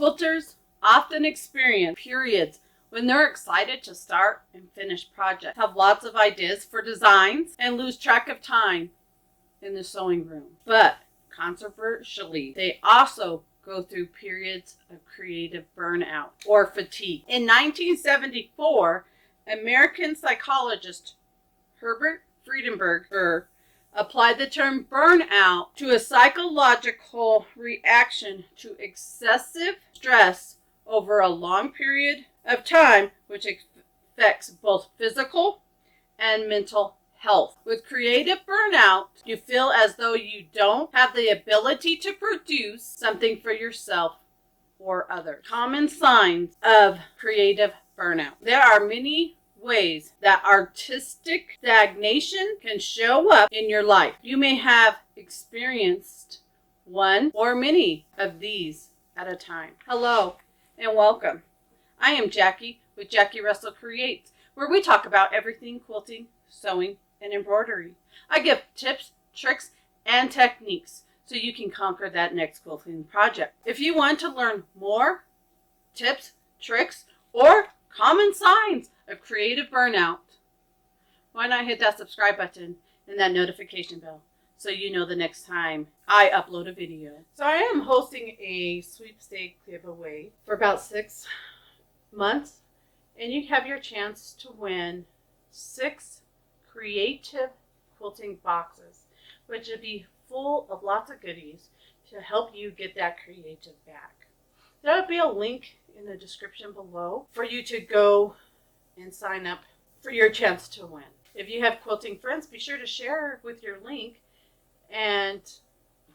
Quilters often experience periods when they're excited to start and finish projects, have lots of ideas for designs, and lose track of time in the sewing room. But controversially, they also go through periods of creative burnout or fatigue. In 1974, American psychologist Herbert Friedenberger applied the term burnout to a psychological reaction to excessive stress over a long period of time, which affects both physical and mental health. With creative burnout, you feel as though you don't have the ability to produce something for yourself or others. Common signs of creative burnout. There are many ways that artistic stagnation can show up in your life. You may have experienced one or many of these at a time. Hello and welcome. I am Jackie with Jackie Russell Creates, where we talk about everything quilting, sewing, and embroidery. I give tips, tricks, and techniques so you can conquer that next quilting project. If you want to learn more tips, tricks, or common signs of creative burnout, why not hit that subscribe button and that notification bell so you know the next time I upload a video. So I am hosting a sweepstake giveaway for about 6 months, and you have your chance to win 6 creative quilting boxes, which will be full of lots of goodies to help you get that creative back. There will be a link in the description below for you to go and sign up for your chance to win. If you have quilting friends, be sure to share with your link and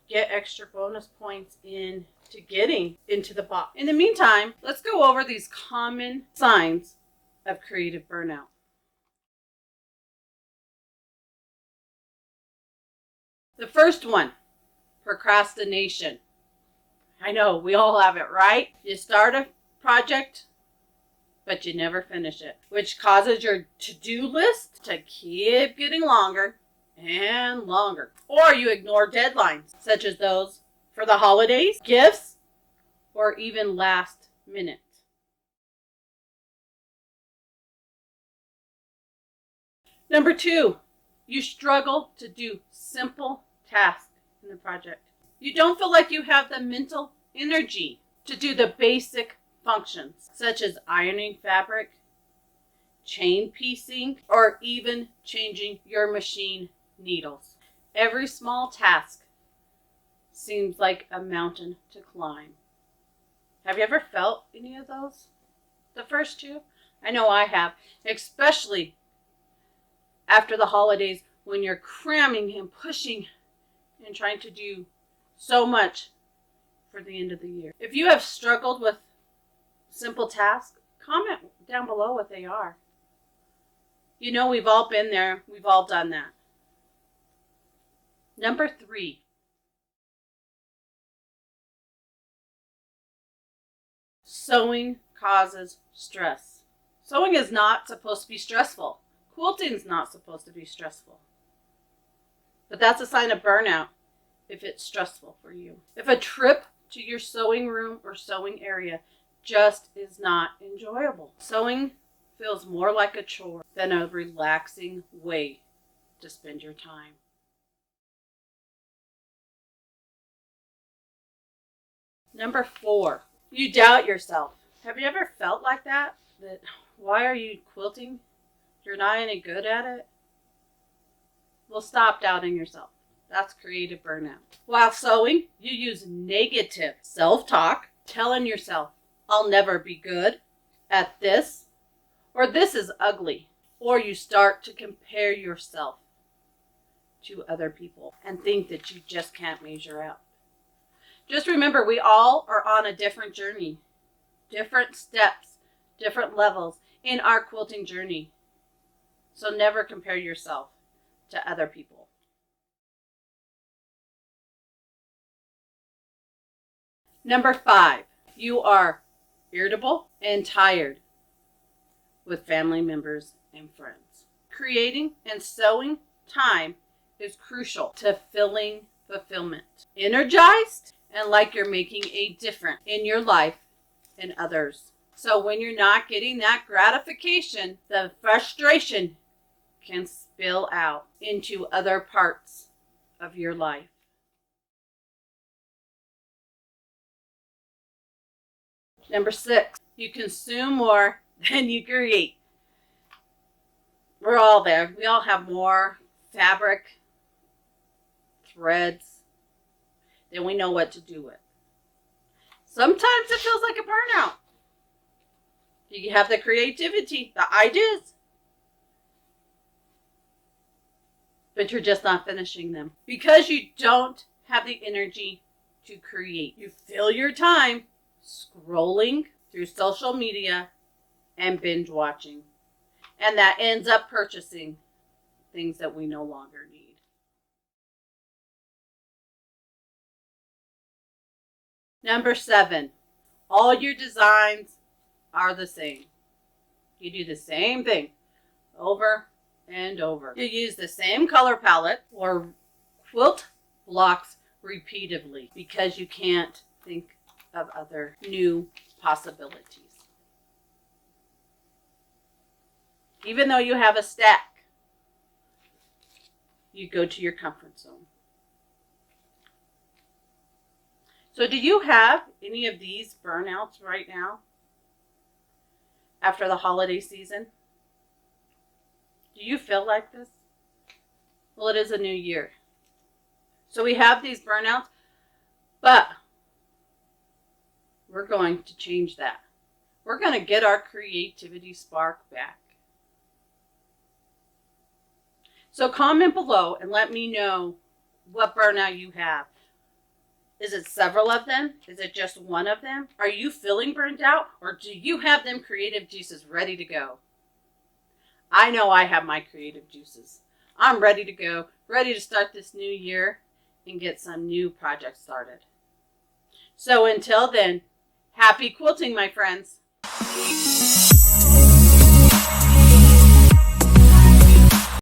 get extra bonus points into getting into the box. In the meantime, let's go over these common signs of creative burnout. The first one, procrastination. I know, we all have it, right? You start a project, but you never finish it, which causes your to-do list to keep getting longer and longer. Or you ignore deadlines, such as those for the holidays, gifts, or even last minute. Number 2, you struggle to do simple tasks in the project. You don't feel like you have the mental energy to do the basic functions, such as ironing fabric, chain piecing, or even changing your machine needles. Every small task seems like a mountain to climb. Have you ever felt any of those? The first 2? I know I have, especially after the holidays when you're cramming and pushing and trying to do so much for the end of the year. If you have struggled with simple tasks, comment down below what they are. You know, we've all been there. We've all done that. Number 3. Sewing causes stress. Sewing is not supposed to be stressful. Quilting is not supposed to be stressful. But that's a sign of burnout if it's stressful for you. If a trip to your sewing room or sewing area just is not enjoyable. Sewing feels more like a chore than a relaxing way to spend your time. Number 4, you doubt yourself. Have you ever felt like that? That why are you quilting? You're not any good at it? Well, stop doubting yourself. That's creative burnout. While sewing, you use negative self-talk, telling yourself, I'll never be good at this, or this is ugly. Or you start to compare yourself to other people and think that you just can't measure up. Just remember, we all are on a different journey, different steps, different levels in our quilting journey. So never compare yourself to other people. Number 5, you are irritable and tired with family members and friends. Creating and sewing time is crucial to feeling fulfillment. Energized and like you're making a difference in your life in others. So when you're not getting that gratification, the frustration can spill out into other parts of your life. Number 6, you consume more than you create. We're all there. We all have more fabric, threads, than we know what to do with. Sometimes it feels like a burnout. You have the creativity, the ideas, but you're just not finishing them because you don't have the energy to create. You fill your time scrolling through social media and binge watching, and that ends up purchasing things that we no longer need. Number 7, all your designs are the same. You do the same thing over and over. You use the same color palette or quilt blocks repeatedly because you can't think of other new possibilities. Even though you have a stack, you go to your comfort zone. So do you have any of these burnouts right now after the holiday season? Do you feel like this? Well, it is a new year. So we have these burnouts, but we're going to change that. We're going to get our creativity spark back. So comment below and let me know what burnout you have. Is it several of them? Is it just one of them? Are you feeling burned out, or do you have them creative juices ready to go? I know I have my creative juices. I'm ready to go, ready to start this new year and get some new projects started. So until then, happy quilting, my friends.